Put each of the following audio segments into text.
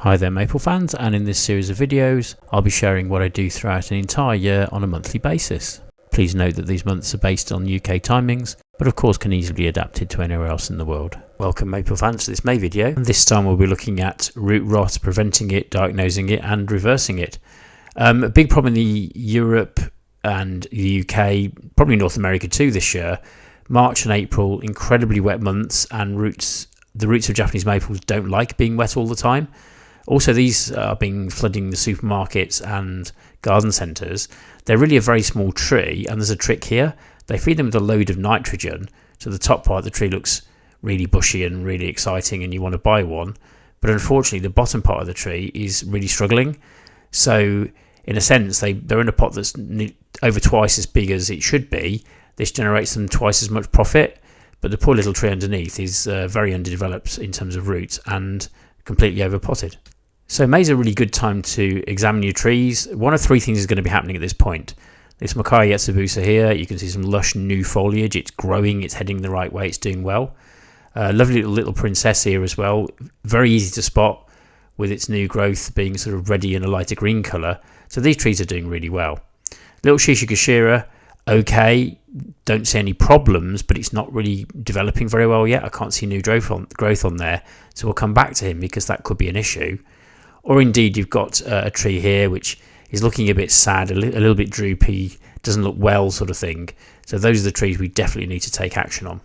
Hi there maple fans, and in this series of videos I'll be sharing what I do throughout an entire year on a monthly basis. Please note that these months are based on UK timings, but of course can easily be adapted to anywhere else in the world. Welcome maple fans to this May video, and this time we'll be looking at root rot, preventing it, diagnosing it and reversing it. A big problem in Europe and the UK, probably North America too this year. March and April, incredibly wet months, and the roots of Japanese maples don't like being wet all the time. Also, these are being flooding the supermarkets and garden centres. They're really a very small tree, and there's a trick here. They feed them with a load of nitrogen, so the top part of the tree looks really bushy and really exciting and you want to buy one. But unfortunately, the bottom part of the tree is really struggling. So in a sense, they're in a pot that's over twice as big as it should be. This generates them twice as much profit, but the poor little tree underneath is very underdeveloped in terms of roots and completely overpotted. So May's a really good time to examine your trees. One of three things is going to be happening at this point. This Makai Yetsubusa here, you can see some lush new foliage. It's growing, it's heading the right way, it's doing well. Lovely little princess here as well. Very easy to spot with its new growth being sort of ready in a lighter green colour. So these trees are doing really well. Little Shishigashira, okay, don't see any problems, but it's not really developing very well yet. I can't see new growth on there, so we'll come back to him because that could be an issue. Or indeed you've got a tree here which is looking a bit sad, a little bit droopy, doesn't look well sort of thing. So those are the trees we definitely need to take action on.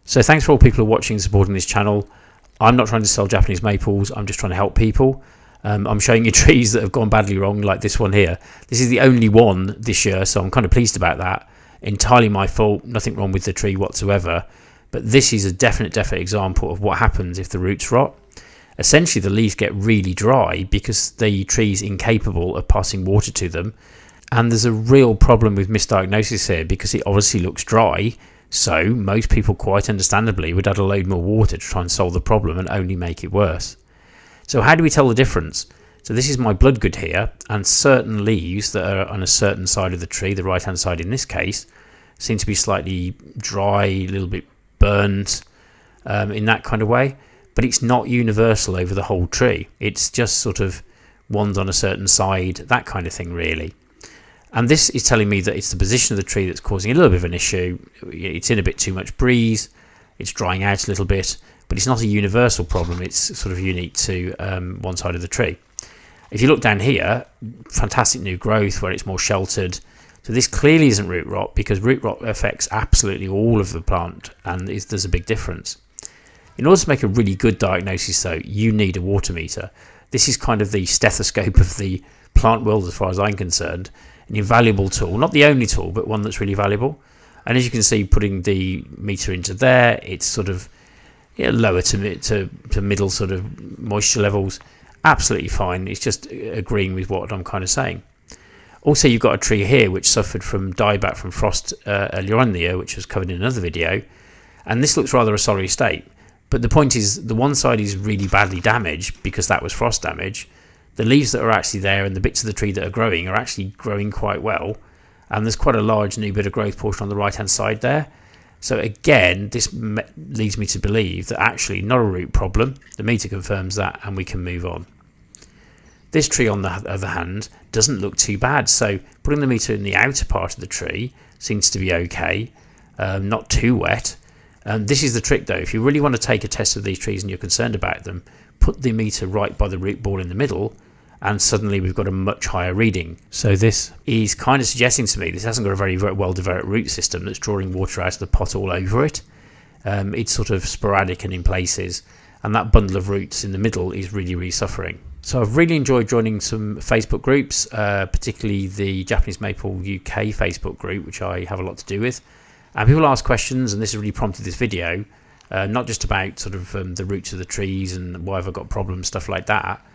So thanks for all people who are watching and supporting this channel. I'm not trying to sell Japanese maples, I'm just trying to help people. I'm showing you trees that have gone badly wrong, like this one here. This is the only one this year, so I'm kind of pleased about that. Entirely my fault, nothing wrong with the tree whatsoever. But this is a definite example of what happens if the roots rot. Essentially the leaves get really dry because the tree's incapable of passing water to them, and there's a real problem with misdiagnosis here because it obviously looks dry, so most people quite understandably would add a load more water to try and solve the problem and only make it worse. So how do we tell the difference? So this is my bloodgood here, and certain leaves that are on a certain side of the tree, the right hand side in this case, seem to be slightly dry, a little bit burnt in that kind of way. But it's not universal over the whole tree. It's just sort of ones on a certain side, that kind of thing really. And this is telling me that it's the position of the tree that's causing a little bit of an issue. It's in a bit too much breeze, it's drying out a little bit, but it's not a universal problem. It's sort of unique to one side of the tree. If you look down here, fantastic new growth where it's more sheltered. So this clearly isn't root rot because root rot affects absolutely all of the plant, and there's a big difference. In order to make a really good diagnosis though, you need a water meter. This is kind of the stethoscope of the plant world as far as I'm concerned. An invaluable tool, not the only tool, but one that's really valuable. And as you can see, putting the meter into there, it's sort of lower to middle sort of moisture levels. Absolutely fine. It's just agreeing with what I'm kind of saying. Also, you've got a tree here which suffered from dieback from frost earlier on in the year, which was covered in another video. And this looks rather a sorry state. But the point is, the one side is really badly damaged because that was frost damage. The leaves that are actually there and the bits of the tree that are growing are actually growing quite well. And there's quite a large new bit of growth portion on the right hand side there. So again, this leads me to believe that actually not a root problem. The meter confirms that and we can move on. This tree on the other hand doesn't look too bad. So putting the meter in the outer part of the tree seems to be okay. Not too wet. This is the trick though. If you really want to take a test of these trees and you're concerned about them, put the meter right by the root ball in the middle and suddenly we've got a much higher reading. So this is kind of suggesting to me this hasn't got a very well developed root system that's drawing water out of the pot all over it. It's sort of sporadic and in places, and that bundle of roots in the middle is really suffering. So I've really enjoyed joining some Facebook groups, particularly the Japanese Maple UK Facebook group, which I have a lot to do with. And people ask questions, and this has really prompted this video, not just about sort of the roots of the trees and why have I got problems, stuff like that,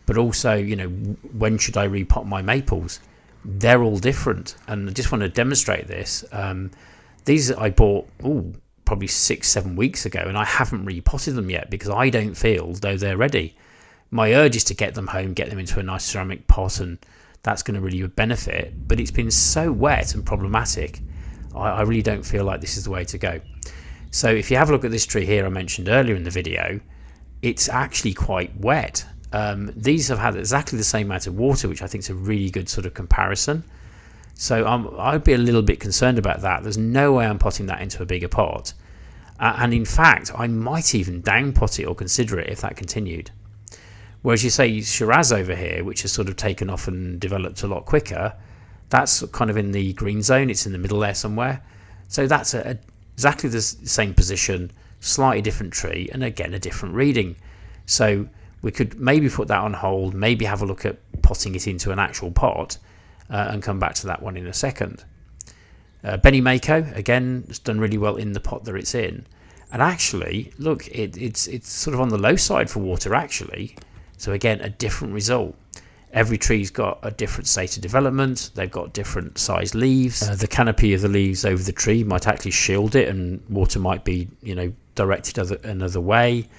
but also, when should I repot my maples? They're all different, and I just want to demonstrate this. These I bought probably 6-7 weeks ago, and I haven't repotted them yet because I don't feel though they're ready. My urge is to get them home, get them into a nice ceramic pot, and that's going to really benefit, but it's been so wet and problematic. I really don't feel like this is the way to go. So if you have a look at this tree here I mentioned earlier in the video, it's actually quite wet, These have had exactly the same amount of water, which I think is a really good sort of comparison. So I'd be a little bit concerned about that. There's no way I'm potting that into a bigger pot. And in fact, I might even down pot it or consider it if that continued. Whereas you say Shiraz over here, which has sort of taken off and developed a lot quicker, that's kind of in the green zone. It's in the middle there somewhere. So that's exactly the same position, slightly different tree, and again a different reading. So we could maybe put that on hold, maybe have a look at potting it into an actual pot, and come back to that one in a second. Benny Mako, again, has done really well in the pot that it's in. And actually, look, it's sort of on the low side for water, actually. So again, a different result. Every tree's got a different state of development. They've got different sized leaves. The canopy of the leaves over the tree might actually shield it, and water might be, directed another way.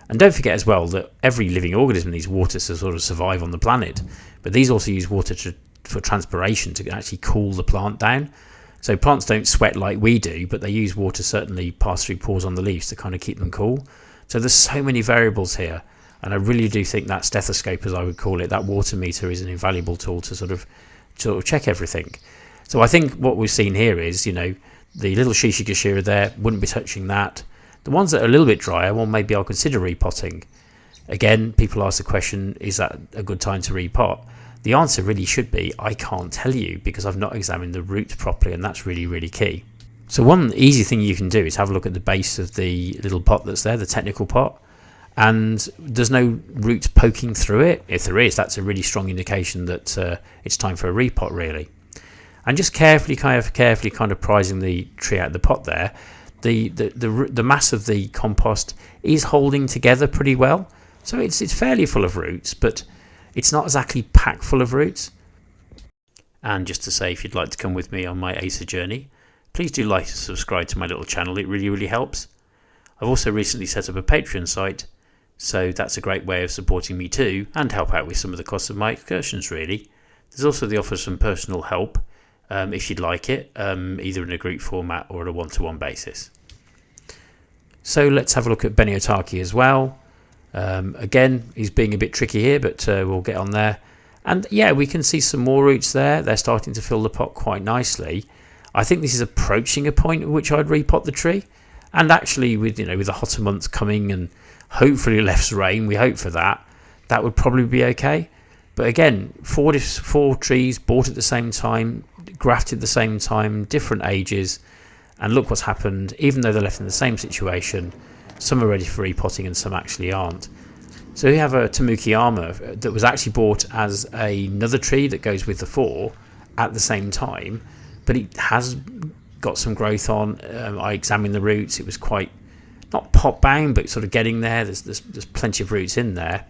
And don't forget as well that every living organism needs water to sort of survive on the planet. But these also use water for transpiration to actually cool the plant down. So plants don't sweat like we do, but they use water certainly pass through pores on the leaves to kind of keep them cool. So there's so many variables here. And I really do think that stethoscope, as I would call it, that water meter is an invaluable tool to sort of check everything. So I think what we've seen here is, the little Shishikashira there, wouldn't be touching that. The ones that are a little bit drier, well, maybe I'll consider repotting. Again, people ask the question, is that a good time to repot? The answer really should be, I can't tell you, because I've not examined the roots properly, and that's really, really key. So one easy thing you can do is have a look at the base of the little pot that's there, the technical pot, and there's no roots poking through it. If there is, that's a really strong indication that it's time for a repot, really. And just carefully kind of prizing the tree out of the pot there, the mass of the compost is holding together pretty well. So it's fairly full of roots, but it's not exactly packed full of roots. And just to say, if you'd like to come with me on my Acer journey, please do like and subscribe to my little channel. It really, really helps. I've also recently set up a Patreon site, so that's a great way of supporting me too, and help out with some of the costs of my excursions, really. There's also the offer of some personal help, if you'd like it, either in a group format or at a one-to-one basis. So let's have a look at Benny Otaki as well. Again, he's being a bit tricky here, but we'll get on there. And yeah, we can see some more roots there. They're starting to fill the pot quite nicely. I think this is approaching a point at which I'd repot the tree. And actually, with the hotter months coming and hopefully less rain, we hope for that, that would probably be okay. But again, four trees bought at the same time, grafted at the same time, different ages, and look what's happened. Even though they're left in the same situation, some are ready for repotting and some actually aren't. So we have a Tamuki Ama that was actually bought as another tree that goes with the four at the same time, but it has got some growth on. I examined the roots. It was quite, not pot bound, but sort of getting there. There's plenty of roots in there.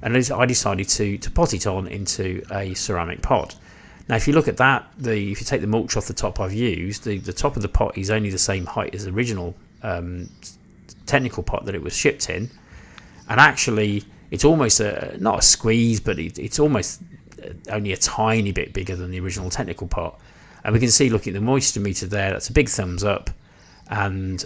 And I decided to pot it on into a ceramic pot. Now, if you look at that, if you take the mulch off the top I've used, the top of the pot is only the same height as the original technical pot that it was shipped in. And actually, it's almost not a squeeze, but it's almost only a tiny bit bigger than the original technical pot. And we can see, looking at the moisture meter there, that's a big thumbs up. And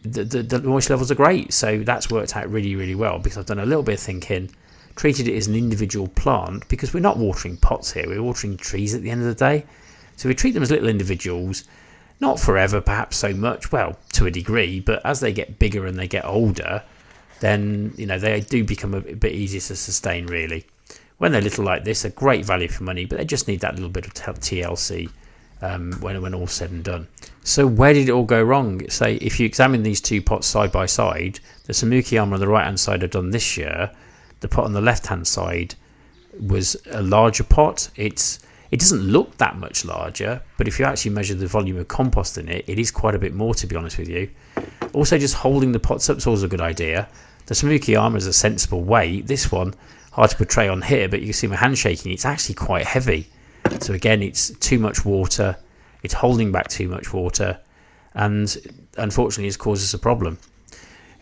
the moisture levels are great. So that's worked out really, really well, because I've done a little bit of thinking, treated it as an individual plant, because we're not watering pots here, we're watering trees at the end of the day. So we treat them as little individuals, not forever, perhaps so much, well, to a degree, but as they get bigger and they get older, then they do become a bit easier to sustain, really. When they're little like this, they're great value for money, but they just need that little bit of TLC when all's said and done. So where did it all go wrong? Say, if you examine these two pots side by side, the Samukiyama on the right hand side I've done this year, the pot on the left hand side was a larger pot. It doesn't look that much larger, but if you actually measure the volume of compost in it, it is quite a bit more, to be honest with you. Also, just holding the pots up is always a good idea. The Samukiyama is a sensible weight. This one, hard to portray on here, but you can see my hand shaking. It's actually quite heavy. So again, it's too much water. It's holding back too much water, and unfortunately, it's caused us a problem.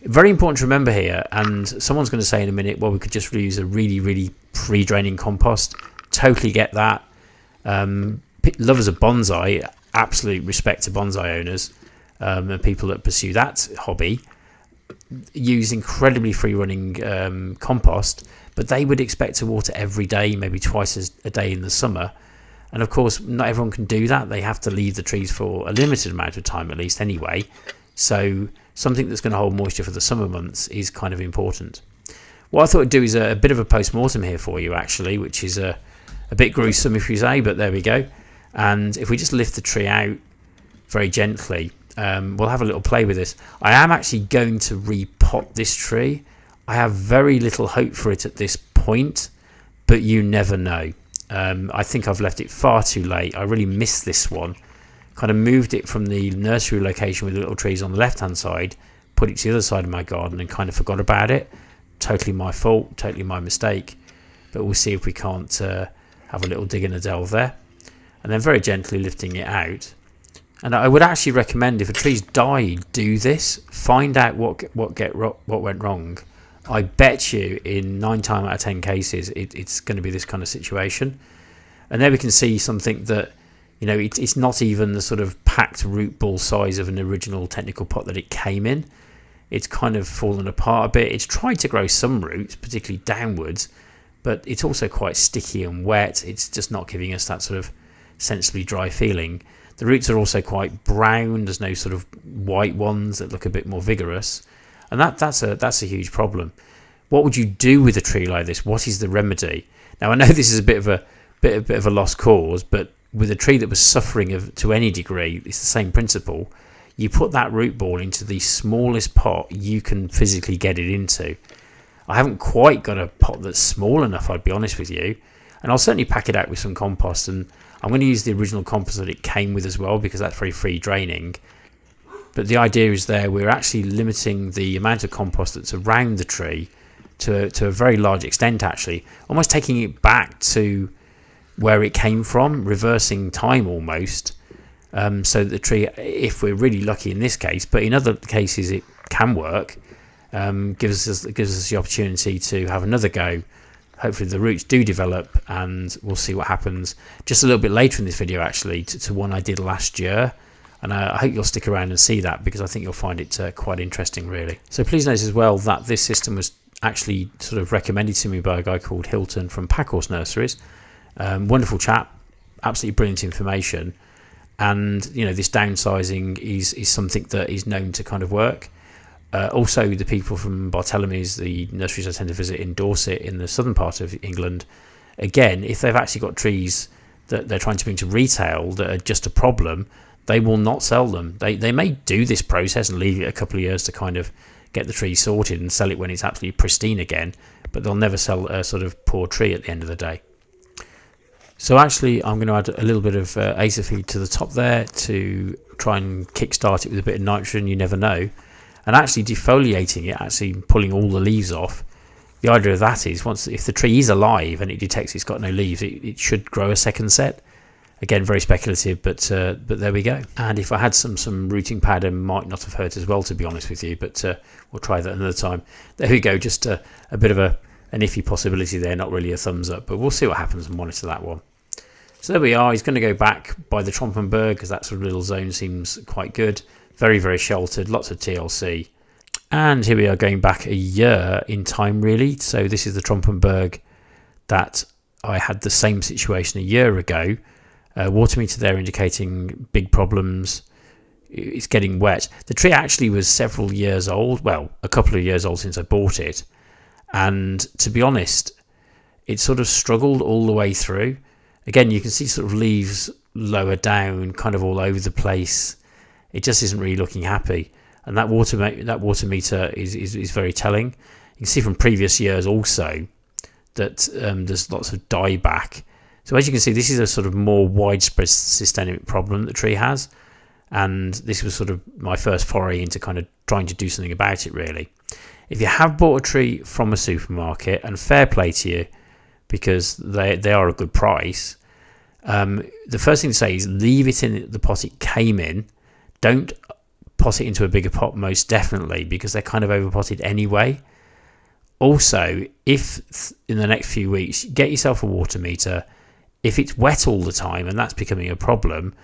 Very important to remember here, and someone's going to say in a minute, well, we could just reuse a really, really pre-draining compost. Totally get that. Lovers of bonsai, absolute respect to bonsai owners and people that pursue that hobby. use incredibly free running compost, but they would expect to water every day, maybe twice a day in the summer. And of course, not everyone can do that. They have to leave the trees for a limited amount of time at least anyway. So something that's going to hold moisture for the summer months is kind of important. What I thought I'd do is a bit of a post-mortem here for you actually, which is a bit gruesome if you say, but there we go. And if we just lift the tree out very gently, we'll have a little play with this. I am actually going to repot this tree. I have very little hope for it at this point, but you never know. I think I've left it far too late. I really missed this one. Kind of moved it from the nursery location with the little trees on the left hand side, put it to the other side of my garden and kind of forgot about it. Totally my fault, totally my mistake. But we'll see if we can't have a little dig and a delve there. And then very gently lifting it out. And I would actually recommend, if a tree's died, do this. Find out what went wrong. I bet you in 9 times out of 10 cases it's going to be this kind of situation. And there we can see something that, you know, it's not even the sort of packed root ball size of an original technical pot that it came in. It's kind of fallen apart a bit. It's tried to grow some roots, particularly downwards, but it's also quite sticky and wet. It's just not giving us that sort of sensibly dry feeling. The roots are also quite brown. There's no sort of white ones that look a bit more vigorous. And that's a huge problem. What would you do with a tree like this? What is the remedy? Now I know this is a bit of a lost cause, but with a tree that was suffering to any degree, it's the same principle. You put that root ball into the smallest pot you can physically get it into. I haven't quite got a pot that's small enough, I'd be honest with you, and I'll certainly pack it out with some compost, and I'm going to use the original compost that it came with as well because that's very free draining. But the idea is there, we're actually limiting the amount of compost that's around the tree to a very large extent, actually, almost taking it back to where it came from, reversing time almost, so that the tree, if we're really lucky in this case, but in other cases it can work, gives us the opportunity to have another go. Hopefully the roots do develop and we'll see what happens just a little bit later in this video, actually, to one I did last year. And I hope you'll stick around and see that because I think you'll find it quite interesting, really. So please note as well that this system was actually sort of recommended to me by a guy called Hilton from Packhorse Nurseries. Wonderful chap, absolutely brilliant information. And, you know, this downsizing is something that is known to kind of work. Also, the people from Barthellemy's, the nurseries I tend to visit in Dorset in the southern part of England, again, if they've actually got trees that they're trying to bring to retail that are just a problem, they will not sell them. They may do this process and leave it a couple of years to kind of get the tree sorted and sell it when it's absolutely pristine again, but they'll never sell a sort of poor tree at the end of the day. So actually I'm going to add a little bit of Acer feed to the top there to try and kickstart it with a bit of nitrogen, you never know. And actually defoliating it, actually pulling all the leaves off. The idea of that is if the tree is alive and it detects it's got no leaves, it should grow a second set. Again, very speculative, but there we go. And if I had some rooting powder, might not have hurt as well, to be honest with you, but we'll try that another time. There we go, just a bit of an iffy possibility there, not really a thumbs up, but we'll see what happens and monitor that one. So there we are. He's going to go back by the Trompenberg because that sort of little zone seems quite good. Very, very sheltered, lots of TLC. And here we are going back a year in time, really. So this is the Trompenberg that I had the same situation a year ago. Water meter there indicating big problems. It's getting wet. The tree actually was several years old. Well, a couple of years old since I bought it. And to be honest, it sort of struggled all the way through. Again, you can see sort of leaves lower down, kind of all over the place. It just isn't really looking happy. And that water meter is very telling. You can see from previous years also that there's lots of dieback. So as you can see, this is a sort of more widespread systemic problem that the tree has. And this was sort of my first foray into kind of trying to do something about it, really. If you have bought a tree from a supermarket, and fair play to you, because they are a good price, the first thing to say is leave it in the pot it came in. Don't pot it into a bigger pot, most definitely, because they're kind of overpotted anyway. Also, if in the next few weeks, get yourself a water meter. If it's wet all the time and that's becoming a problem,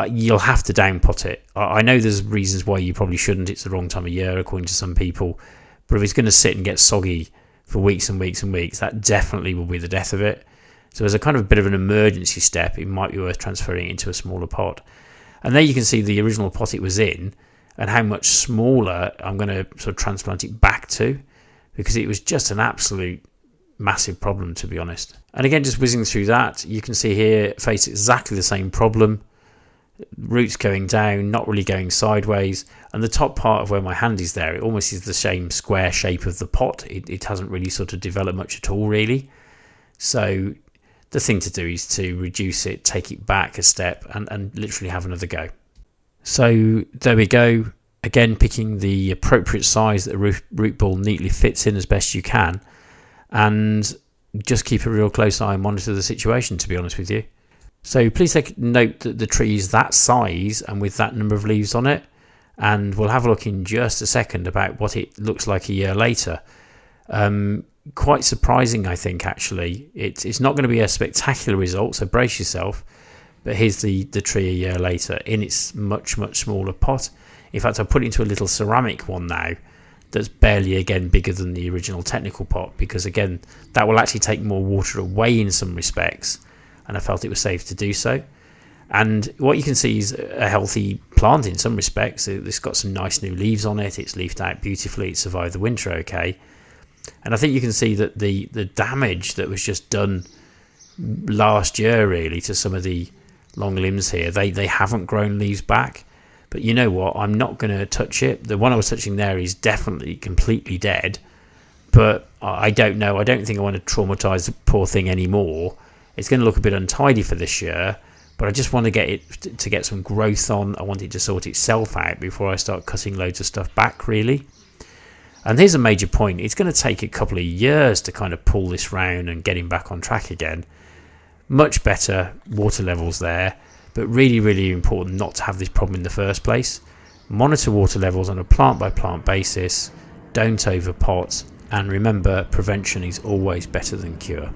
you'll have to downpot it. I know there's reasons why you probably shouldn't. It's the wrong time of year according to some people, but if it's going to sit and get soggy for weeks and weeks and weeks, that definitely will be the death of it. So as a kind of a bit of an emergency step, it might be worth transferring it into a smaller pot. And there you can see the original pot it was in and how much smaller I'm going to sort of transplant it back to, because it was just an absolute massive problem, to be honest. And again, just whizzing through that, you can see here face exactly the same problem. Roots going down, not really going sideways, and the top part of where my hand is there, it almost is the same square shape of the pot. It hasn't really sort of developed much at all, really. So the thing to do is to reduce it, take it back a step, and literally have another go. So there we go. Again, picking the appropriate size that the root ball neatly fits in as best you can, and just keep a real close eye and monitor the situation, to be honest with you. So please take note that the tree is that size and with that number of leaves on it, and we'll have a look in just a second about what it looks like a year later. Quite surprising, I think, actually. It's not going to be a spectacular result, so brace yourself, but here's the tree a year later in its much smaller pot. In fact, I've put it into a little ceramic one now that's barely, again, bigger than the original technical pot, because again, that will actually take more water away in some respects, and I felt it was safe to do so. And what you can see is a healthy plant in some respects. It's got some nice new leaves on it, it's leafed out beautifully, it survived the winter okay. And I think you can see that the damage that was just done last year, really, to some of the long limbs here, they haven't grown leaves back. But you know what, I'm not going to touch it. The one I was touching there is definitely completely dead, but I don't know, I don't think I want to traumatise the poor thing anymore. It's going to look a bit untidy for this year, but I just want to get it to get some growth on. I want it to sort itself out before I start cutting loads of stuff back, really. And here's a major point. It's going to take a couple of years to kind of pull this round and get him back on track again. Much better water levels there, but really important not to have this problem in the first place. Monitor water levels on a plant by plant basis. Don't overpot, and remember, prevention is always better than cure.